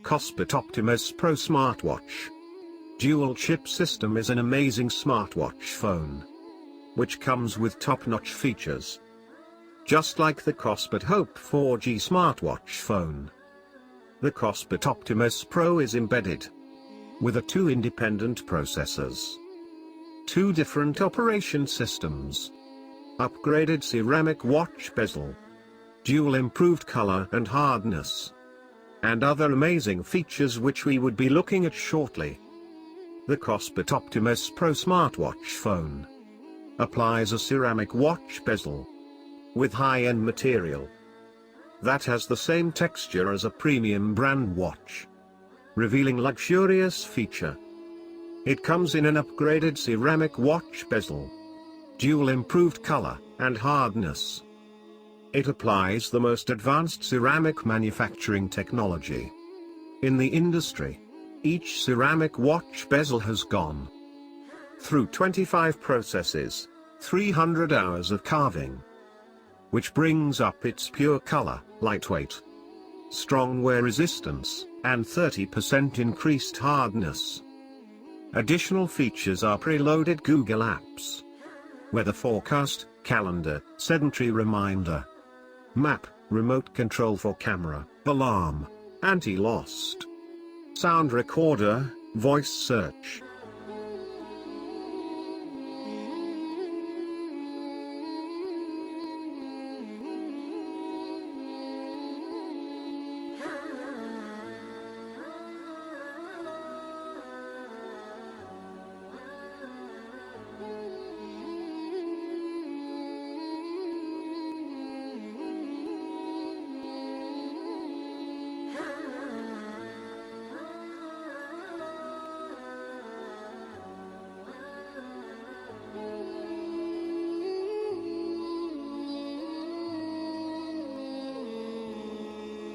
KOSPET Optimus Pro smartwatch. Dual chip system is an amazing smartwatch phone, which comes with top-notch features. Just like the KOSPET Hope 4G smartwatch phone, the KOSPET Optimus Pro is embedded with two independent processors, two different operation systems, upgraded ceramic watch bezel, dual improved color and hardness, and other amazing features which we would be looking at shortly. The KOSPET Optimus Pro smartwatch phone applies a ceramic watch bezel with high-end material that has the same texture as a premium brand watch, revealing luxurious feature. It comes in an upgraded ceramic watch bezel, dual improved color and hardness. It applies the most advanced ceramic manufacturing technology in the industry. Each ceramic watch bezel has gone through 25 processes, 300 hours of carving, which brings up its pure color, lightweight, strong wear resistance, and 30% increased hardness. Additional features are preloaded Google Apps, weather forecast, calendar, sedentary reminder, map, remote control for camera, alarm, anti-lost, sound recorder, voice search,